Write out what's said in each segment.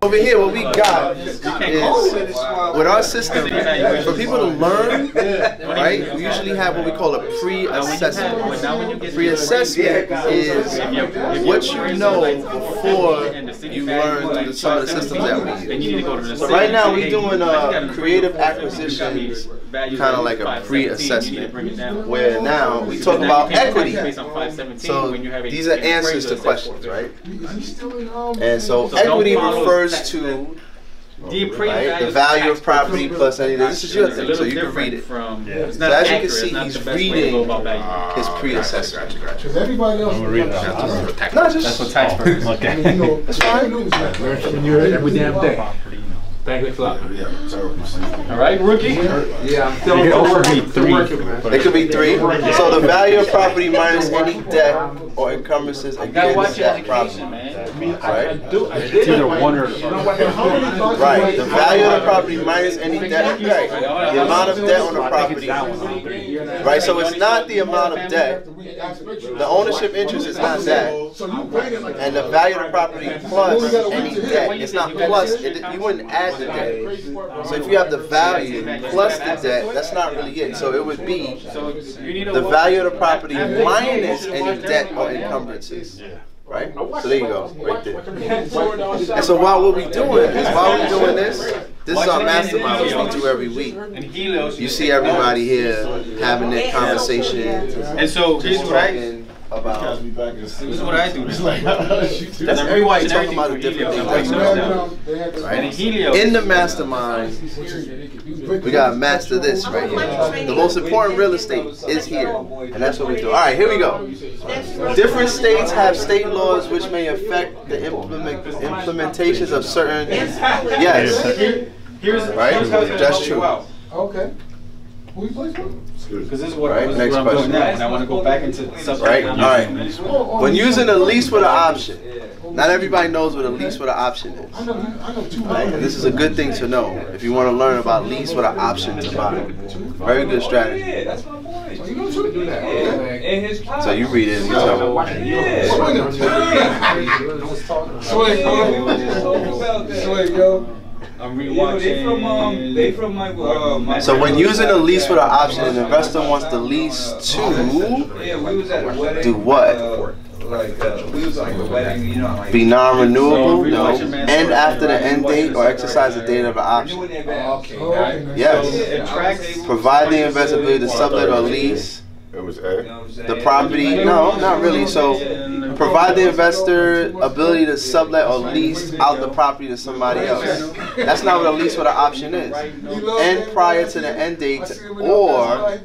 Over here, what we got is, with our system, for people to learn, right, we usually have what we call a pre-assessment. Pre-assessment is what you know before you learn through some of the systems that we use. So right now, we're doing creative acquisitions, kind of like a pre-assessment, where now we talk about equity. So these are answers to questions, right? And so equity refers to the value of property plus anything. This is your thing, so you can read it. So as you can see, he's reading his pre-assessment. Because everybody else will read it. No, just that's what tax purposes. Okay. That's fine. When you're every damn day. Thank you, Flop. All right, rookie. Yeah, I'm still working. It could be 3. So the value of property minus any debt or encumbrances against that property. Right? It's either one or right. The value of the property minus any debt. Right. The amount of debt on the property. Right. So it's not the amount of debt. The ownership interest is not that. And the value of the property plus any debt. It's not plus. You wouldn't add the debt. So if you have the value plus the debt, that's not really it. So it would be the value of the property minus any debt or encumbrances. Right? So there you go, right there. And so while what we're doing is, while we're doing this is our mastermind, which we do every week. You see everybody here having their conversations. And so here's what I about. This is what I do. That's everybody talking about the different things. Right? In the mastermind, we gotta master this right here. The most important real estate is here, and that's what we do. All right, here we go. Different states have state laws which may affect the implementations of certain. Yes. Right. That's true. Okay. Who you play for? Because this is what I'm doing now, and I want to go back into something. Right. All right. When using a lease with an option, not everybody knows what a lease with an option is. Right? And this is a good thing to know if you want to learn about lease with an option to buy. Very good strategy. Yeah, that's my point. So you read it and you tell me. Swing, yo. I'm rewatching. They from my so when using a lease with an option, an investor wants the lease to do what? We was like a wedding, you know, like be non-renewable, no. End after the end date or exercise the date of the option. Yes. Provide the investor ability to sublet or lease the property. No, not really. So provide the investor ability to sublet or lease out the property to somebody else. That's not what a lease with an option is. End prior to the end date or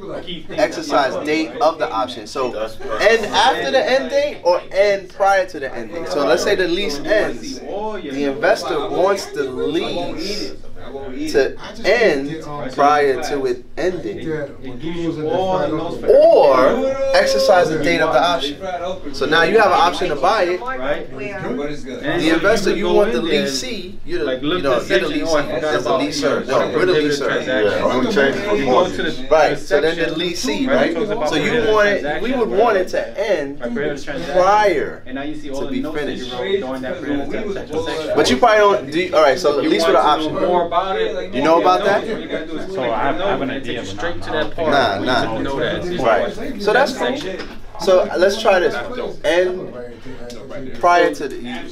exercise date of the option. So end after the end date or end prior to the end date. So let's say the lease ends. The investor wants the lease to end prior to it ending, or exercise the date of the option. So now you have an option to buy it. The investor, you want the leasee, you're the leasee. There's the leaser. No, we're the leaser. Right. So then the leasee, right? So you want it. We would want it to end prior to be finished. But you probably don't. All right. So lease with an option. You know about that? So I have an idea. Straight to that part. Nah. Right. So that's cool. So let's try this one. End prior to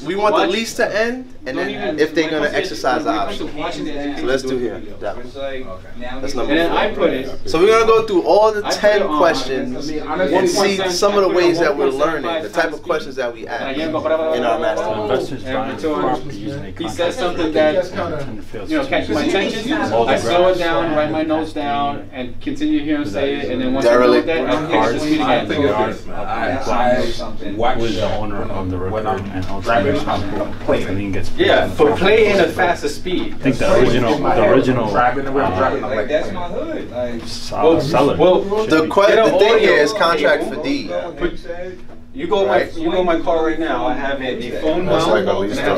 we want the lease to end, and then if they're gonna exercise the option. So let's do here. That's number 4. So we're gonna go through all the 10 questions and see some of the ways that we're learning, the type of questions that we ask in our mastermind. He says something that catches my attention. I slow it down, write my notes down, and continue to hear him say it. And then once I know that, I just read again. What was the owner of the record and how to play and then gets for play in a faster speed. I think the original that's my hood. seller. Well, the thing here is contract for deed. You go my car right now. I have a phone mount.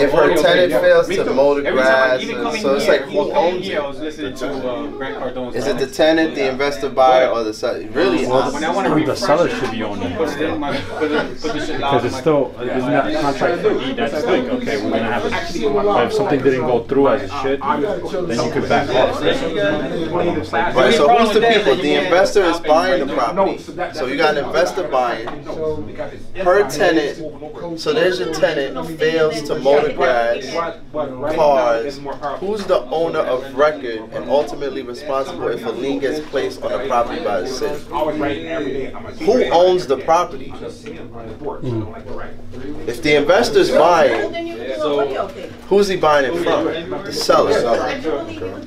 If her tenant fails to mow the grass, so it's like who owns it? I was listening to Grant Cardone's. Is it the tenant, the investor, buyer, or the seller? Really, the seller should be owning it. Because it's still, isn't that a contract for deed that's like, okay, we're gonna have it. If something didn't go through as it should, then you could back off. Right. So who's the people? The investor is buying the property. So you got an investor buying. Her tenant, so there's your tenant, fails to mow the grass, cars. Who's the owner of record and ultimately responsible if a lien gets placed on the property by the city? Who owns the property? If the investor's buying, who's he buying it from? The seller.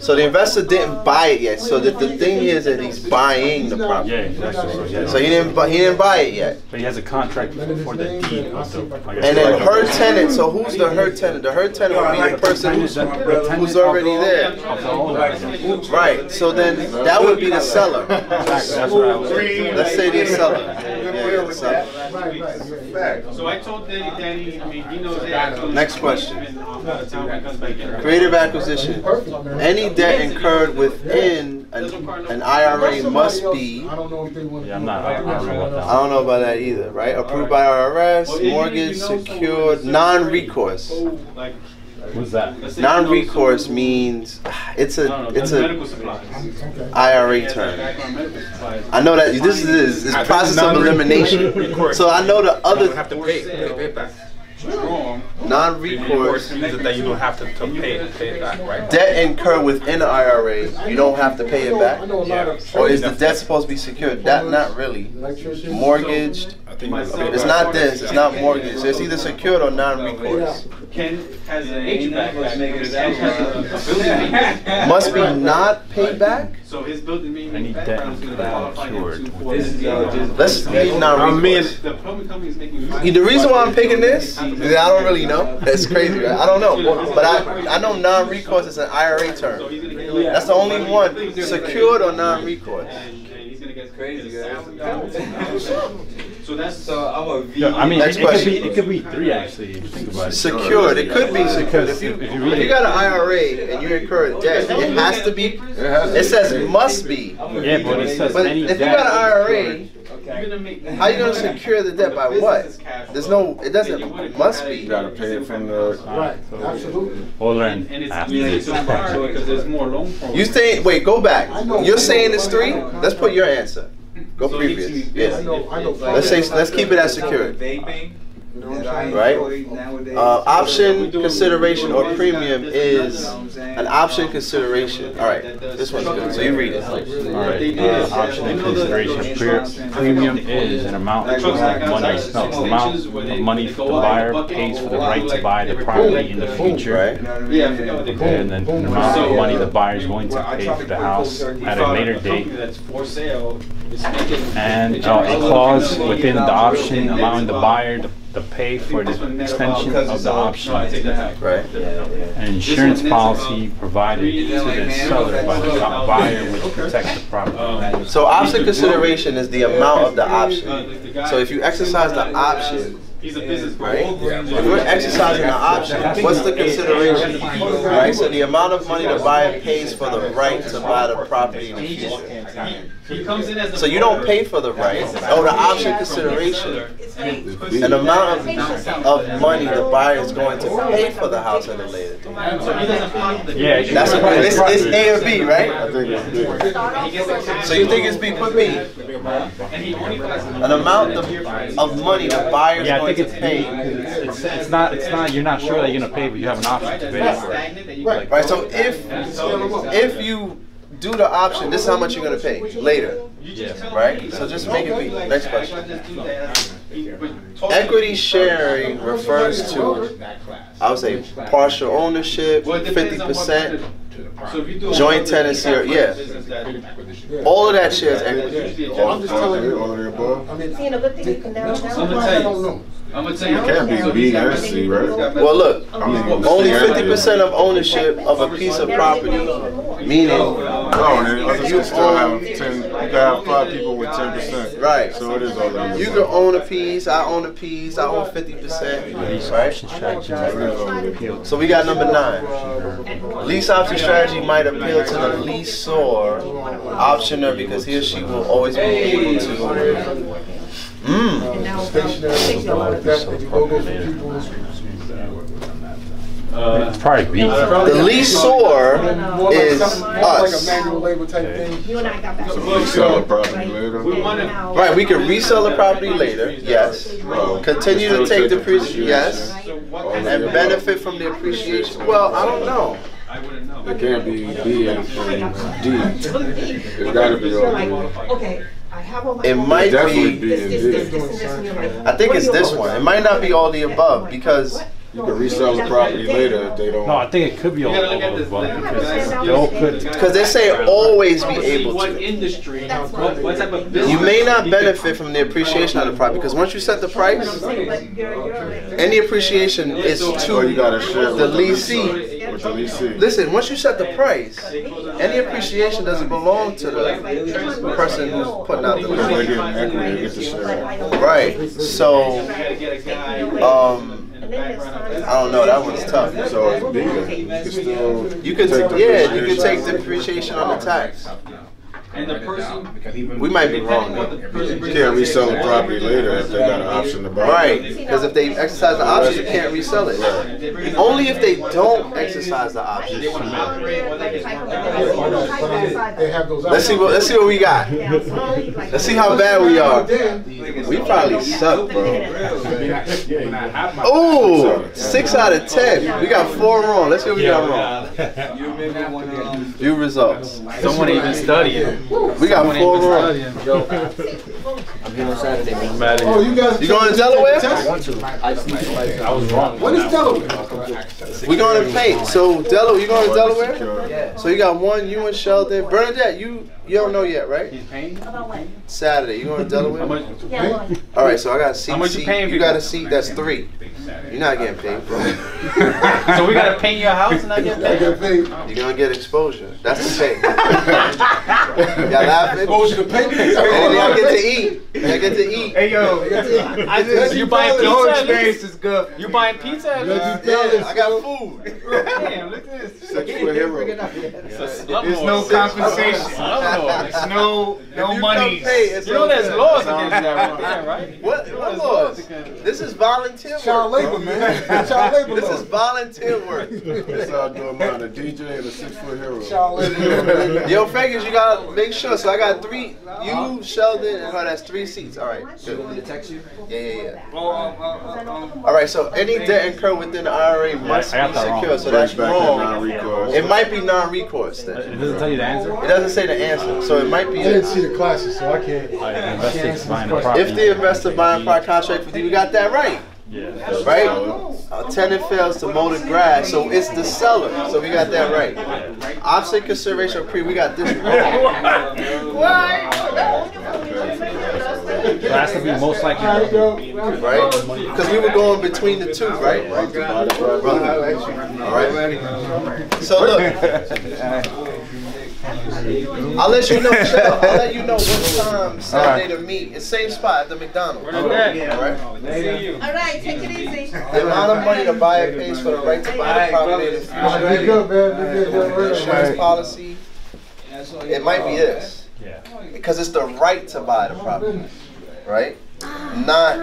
So the investor didn't buy it yet. So the thing is that he's buying the property. So he didn't buy it yet. But he has a contract for the deed. And then her tenant. So who's the her tenant? The her tenant would be the person who's already there. Right. So then that would be the seller. Let's say the seller. Yeah, the seller. So I told Danny, I mean, he knows that. Next question. Creative acquisition. Any debt incurred within an IRA must be. Yeah, I don't know about that. I don't know about that either, right? Approved by IRS, mortgage, secured, non-recourse. What's that? Non-recourse means it's a IRA term. I know that this is process of elimination. So I know the other have to pay it back. non-recourse means that you don't have to pay it back, right? debt incurred within the IRA. You don't have to pay it back, or is the debt supposed to be secured? That not really. Mortgaged. It's not this. It's not mortgaged. It's either secured or non-recourse. Ken has an HVAC back. Must be not paid back. So his building meeting. Any debt incurred. Let's leave non-recourse. The plumbing company is making. The reason why I'm picking this, I don't really know. That's crazy, right? I don't know. But I know non-recourse is an IRA term. That's the only one. Secured or non-recourse. He's gonna get Crazy, guys. So that's So I'm a V. I mean, Next it could be three actually. If you think about it. Secured. It could be secured. If you got an IRA and you incur a debt, it has to be. It says must be. Yeah, but it says But any if you debt. got an IRA, okay. how you gonna secure the debt by what? There's no. It doesn't. Must be. You gotta pay it from the. Right, absolutely. Hold on. And it's After easy this. to acquire because there's more loan programs. You think? Wait, go back. You're saying it's 3. Let's put your answer. Go So previous. he- Yeah. I know. Let's keep it as secured. Vaping. Right? Option consideration or premium is an option consideration. All right, this one's good. So you read it. All right. Option and consideration. Premium is an amount of money. No, amount of money the buyer pays for the right to buy the property in the future. Right? Yeah, I forgot what they call it. And then the amount of money the buyer is going to pay for the house at a later date. That's for sale. Is making And a clause within the option allowing the buyer to pay for the extension of the option. Right. An insurance policy provided to the seller by the buyer which protects the property. So option consideration is the amount of the option. So if you exercise the option, He's a business right? If we're exercising the option, what's the consideration? Right? So the amount of money the buyer pays for the right to buy the property in the future. He comes in as a So you don't pay for the right. Oh, the option consideration. An amount of money the buyer is going to pay for the house at a later date. Yeah, That's it's A or B, right? So you think it's B? Put B. An amount of money the buyer is yeah, I going think to pay. it's not. You're not sure that you're gonna pay, but you have an option to pay for it. Right. So if you do the option, this is how much you're gonna pay later. Right? So just make it B. Next question. Equity sharing refers to, I would say, partial ownership, 50%, joint tenancy, or all of that shares equity. I'm just telling you. See, and a good thing you can narrow down. I don't know. I'm gonna tell you. It can't be B and C, right? Well, look, I mean, only 50% of ownership of a piece of property, meaning you still have 10. You can have 5 people with 10%. right. So it is all of You can own a piece. I own a piece. I own 50%. Right. So we got number 9. Lease option strategy might appeal to the leaseor optioner because he or she will always be able to. It's probably B. The leaseor is us. Manual labor type thing. You and I got back. So resell the property later. Right, we can resell the property later, yes. Continue to take depreciation, yes. And benefit from the appreciation. Well, I don't know. It can't be B and D. It's got to be all. Okay. It might Definitely be. B and D. I think it's this one. It might not be all the above because You can resell the property later if they don't. No, I think it could be all of the above because they all could. Because they say always be able What to. industry? What type of business? You may not benefit from the appreciation of the property because once you set the price, any appreciation is to you gotta share the with leasee. With the leasee. Listen, once you set the price, any appreciation doesn't belong to the person who's putting out the They're lease. getting equity to get the share. Right. So, I don't know. That one's tough. So it's bigger. You can still. You can take the appreciation on the tax. And the person, We might be wrong though. You can't resell the property later if they got an option to buy. Right, because if they exercise the option, you can't resell it. Only if they don't exercise the option. Let's see what we got. Let's see how bad we are. We probably suck, bro. Ooh, 6 out of 10. We got 4 wrong. Let's see what we got wrong. View results. someone even studying. We got 4 wrong. I'm here on Saturday. Oh, you guys. You going to Delaware? I want to. I just need to. I was wrong. What is Delaware? We going to paint. So Delaware, you going to Delaware? Yeah. So you got 1, you and Sheldon. Bernadette, you don't know yet, right? He's paying? Saturday, you going to Delaware? How much? All right, so I got a seat. How much you paying You got a seat that's 3. You're not getting paid, bro. So we gotta paint your house and not get paid? You're gonna get exposure. That's the pay. Y'all laughing? Exposure to paint. And y'all get to eat. Y'all get to eat. Hey yo, you buying pizza? The whole experience is good. You buying pizza? Yeah, I got food. Damn, look at this. Sexual hero. There's no compensation. There's no money. You know there's laws against that, right? What laws? This is volunteer work. Child labor, man. Child labor. This is volunteer work. That's how I do it, man. A DJ and a 6-foot hero. Child labor. Yo, Vegas, you gotta make sure. So I got 3. You, Sheldon, and her. That's 3 seats. All right. Good. Want me to text you? Yeah. All right. So any debt incurred within the IRA must I got be that wrong. secure. So that's Back wrong. non-recourse. It might be non-recourse It then. doesn't tell you the answer. It doesn't say the answer, so it might be I didn't this. see the classes, so I can't. Invested buying a property. If the investor buying prior contract with you, we got that right. Yeah. Right? A tenant fails to mow the grass, so it's the seller. So we got that right. Option consideration of pre, we got this wrong. It has to be most likely. Right? Because we were going between the 2, right? All right. So look. I'll let you know, Michelle. I'll let you know what time Saturday to meet. It's same spot at the McDonald's. All right? All right, take it easy. The amount of money to buy it pays for the right to buy the property in the future. Be good, man. Be good. Insurance policy. It might be this. Yeah. Because it's the right to buy the property. Right? Not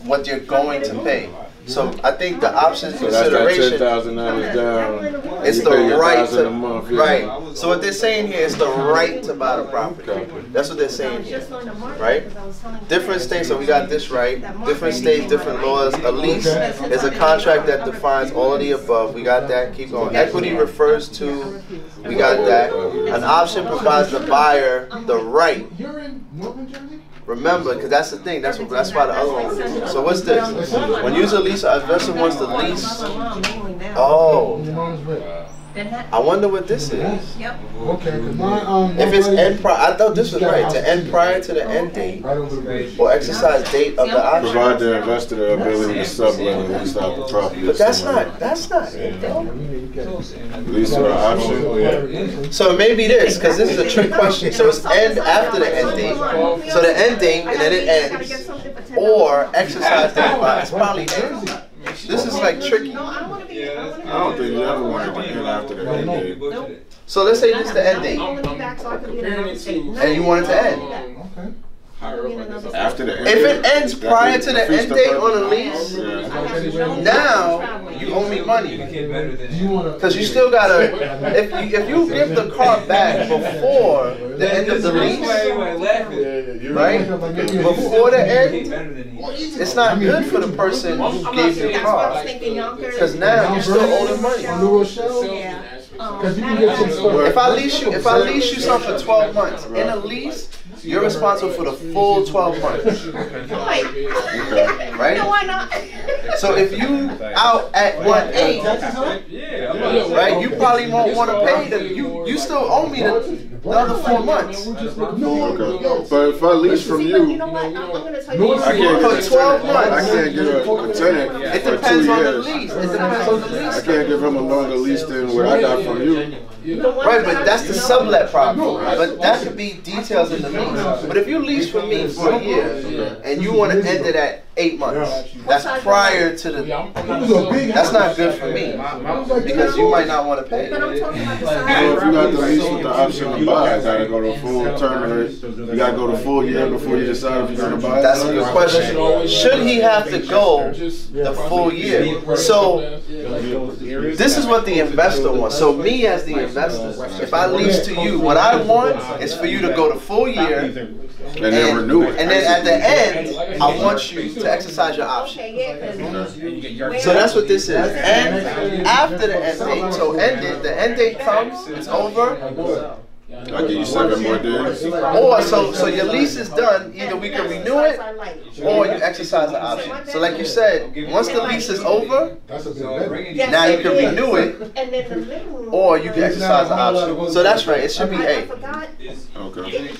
what you're going to pay. So I think the option So that's that consideration. $10,000 down. It's You the pay your right $1,000 to, a month, yeah. right. So what they're saying here is the right to buy the property. That's what they're saying here, right? Different states, so we got this right. Different states, different laws. A lease is a contract that defines all of the above. We got that. Keep going. Equity refers to. We got that. An option provides the buyer the right. You're in Northern Jersey? Remember, because that's the thing. That's why the other one. So what's this? When you use a lease, an investor wants to lease. Oh. Your mom's right. I wonder what this is. Yep. Okay, because my If it's end prior, I thought this was right. To end prior to the end date or exercise date of the option. Provide the investor the ability to sublet and lease out the property. But that's not it though. Lease the option. So maybe this, because this is a trick question. So it's end after the end date. So the end date and then it ends. Or exercise date. It's probably end. This is like tricky. I don't think you ever want to end after the end date. So let's say this is the end date. And you want it to end. After the end If date, it ends prior to the end date on a lease, now you owe me money. Because you still gotta, if you give the car back before the end of the lease, right? Before the end, it's not good for the person who gave you the car. Because now you still owe them money. If I lease you something for 12 months, in a lease, you're responsible for the full 12 months. Right? Why not? So if you out at 1.8, right, you probably won't want to pay them. You still owe me the other 4 months. Okay. But if I lease from you, I can't For 12 months. I can't give a tenant It for 2 depends on the years. lease. It depends on the I lease. can't give him a longer lease than what I got from you. Right, but that's the sublet problem. But that could be details in the lease. But if you lease from me for a year and you want to end it at 8 months, that's prior to the. That's not good for me because you might not want to pay. But I'm talking about the So if size. you got the lease with the option to buy, I gotta go to full term. You gotta go to full year before you decide if you're gonna buy it. That's a good question. Should he have to go the full year? So this is what the investor wants. So me as the investor, if I lease to you, what I want is for you to go the full year And then renew it. And then at the end, I want you to exercise your option. So that's what this is. And after the end date, so the end date comes, it's over. I'll give you 7 more days. Or so your lease is done, either we can renew it or you exercise the option. So like you said, once the lease is over, now you can renew it or you can exercise the option. So that's right, it should be A. Okay.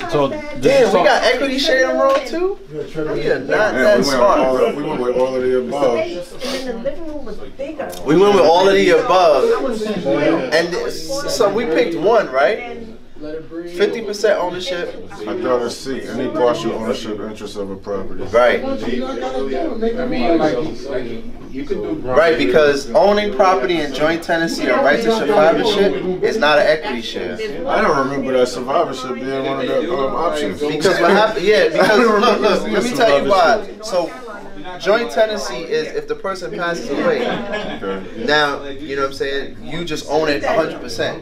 So damn, we got equity share in roll too? We are not that smart. We went with all of the above. We went with all of the above. And so we picked one, right? 50% ownership. I thought it's C, any partial ownership interest of a property. Right. Right, because owning property in joint tenancy or right to survivorship is not an equity share. I don't remember that survivorship being one of the options. Because what happened, yeah, because look, let me tell you why. So joint tenancy is if the person passes away. Now, you know what I'm saying, you just own it 100%.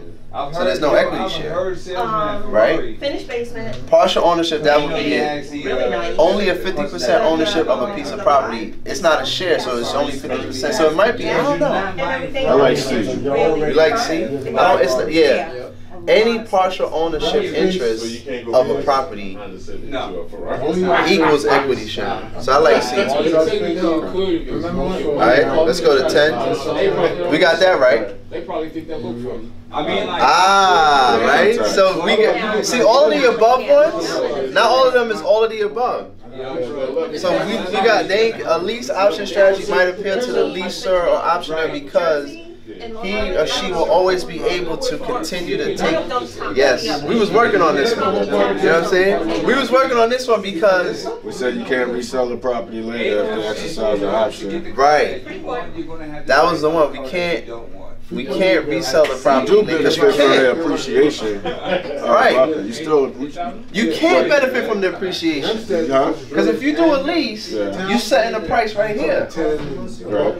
So there's no equity share, right? Finished basement. Partial ownership, that would be it. Really nice. Only a 50% ownership of a piece of property. It's not a share, so it's only 50%. So it might be, I don't know. I like C. You like C? Yeah. Any partial ownership interest of a property equals equity share. So I like C. Alright, let's go to 10. We got that right. They probably think that book for you. Right? So we get, see all of the above ones, not all of them is all of the above. So we got, a lease option strategy might appeal to the leaser or optioner because he or she will always be able to continue to take. Yes, we was working on this one. You know what I'm saying? We was working on this one because we said you can't resell the property later if they exercise the option. Right. That was the one. We can't resell the property because you can't. Appreciation. Right. You can't benefit from the appreciation. Because if you do a lease, you setting a price right here. Right.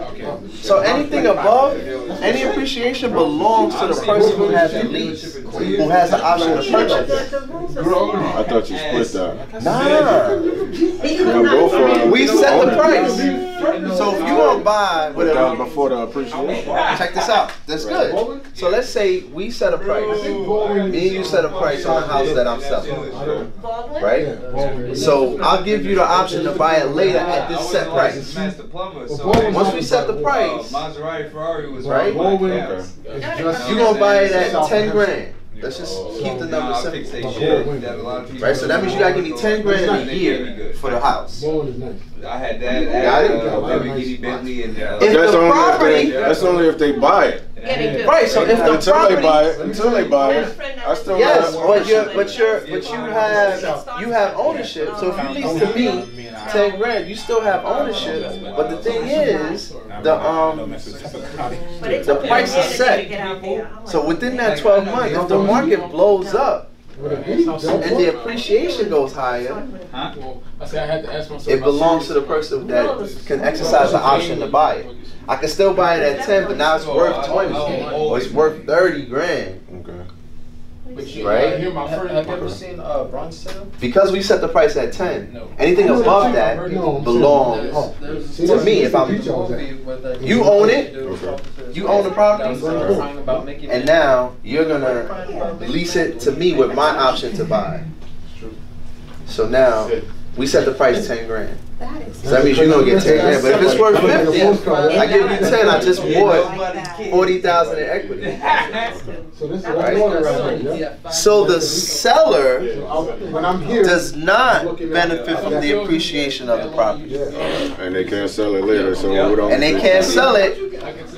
So anything above, any appreciation belongs to the person who has the lease, who has the option to purchase. I thought you split that. Nah. We set the price. So if you want to buy with before the appreciation. check this out. That's good. So let's say we set a price. Me and you set a price on a house that I'm selling. Right? So I'll give you the option to buy it later at this set price. Once we set the price, right? You're going to buy it at 10 grand. Let's just keep the number simple. Right? So that means you got to give me 10 grand a year for the house. I had that. Got it? If the property, that's only if they buy it. Right, so if the until they buy it, I still yes, but you have ownership. So if you lease to me 10 grand, you still have ownership. But the thing is, the price is set. So within that 12 months, if the market blows up and the appreciation goes higher, it belongs to the person that can exercise the option to buy it. I can still buy it at 10, but now it's worth 20, or it's worth 30 grand. Okay. Right? Have you ever seen bronze sale? Because we set the price at 10, anything above that belongs to me. If I'm, you own it, you own the property, and now you're gonna lease it to me with my option to buy. So now we set the price 10 grand. So that means you're gonna get 10 grand. But if it's worth 50, I give you 10. I just bought 40,000 in equity. Right? So the seller does not benefit from the appreciation of the property. And they can't sell it later, so we don't. And they can't sell it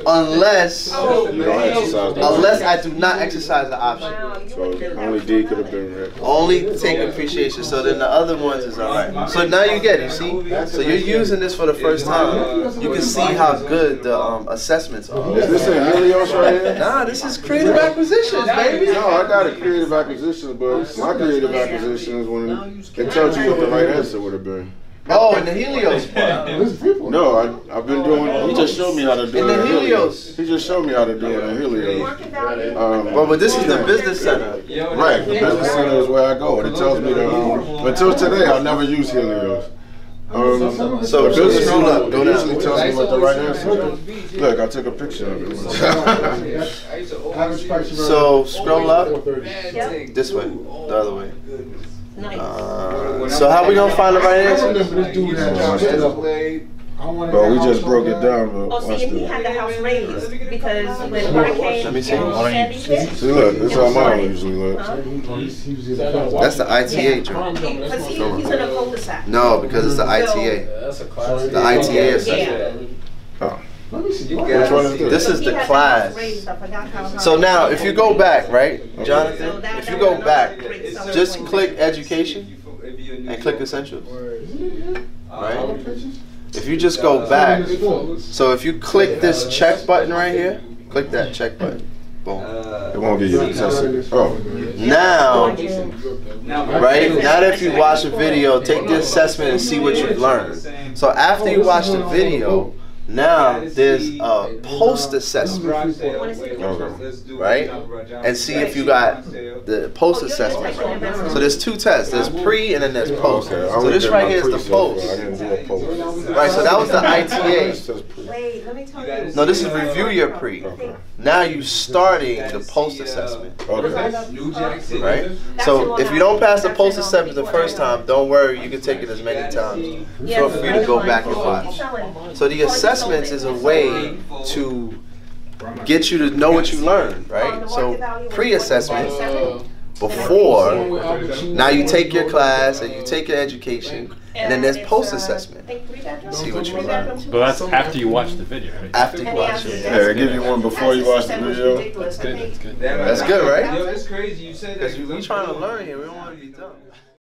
unless I do not exercise the option. So only D could have been red. Only take appreciation. So then the other ones is alright. So now you get it. See. So you're using this for the first time. You can see how good the assessments are. Is this a Helios right here? Nah, this is creative acquisitions, baby. No, I got a creative acquisition, but my creative acquisition is when it tells you what the right answer would have been. Oh, in the Helios part. No, I've been doing. He just showed me how to do it. In the Helios. He just showed me how to do it in Helios. But this is the business center. Right, the business center is where I go, and it tells me to. Until today, I've never used Helios. So the business center go usually tells me what the right answer is. Look, I took a picture of it. So scroll up. This way, the other way. So how we gonna find the right answer? But we just broke it down. Oh, see, and he had the house raised because when hurricane. Let me see. See, look, this is how mine usually looks. That's the ITA joint. Because he's in a cul-de-sac. No, because it's the ITA. The ITA assessment. Oh. Which one is this is the class. So now, if you go back, right, Jonathan? If you go back, just click education and click essentials. Right? If you just go back, so if you click this check button right here, click that check button. Boom. It won't give you the test. Oh. Now, right? Now that if you watch a video, take the assessment and see what you've learned. So after you watch the video, now there's a post assessment, right? And see if you got the post assessment right. So there's two tests. There's pre and then there's post. So this right here is the post. Right, so that was the ITA. Wait, let me tell you. No, this is review your pre. Now you starting the post assessment. Right? So if you don't pass the post assessment the first time, don't worry, you can take it as many times. Feel free to go back and watch. So the assessments is a way to get you to know what you learned, right? So pre-assessment, before, now you take your class and you take your education, and then there's post-assessment. See what you learned. But that's after you watch the video, right? After you watch it. Yeah, they give you one before you watch the video. That's good, that's good. That's good, right? Yo, it's crazy you said that. Because we're trying to learn here. We don't want to be dumb.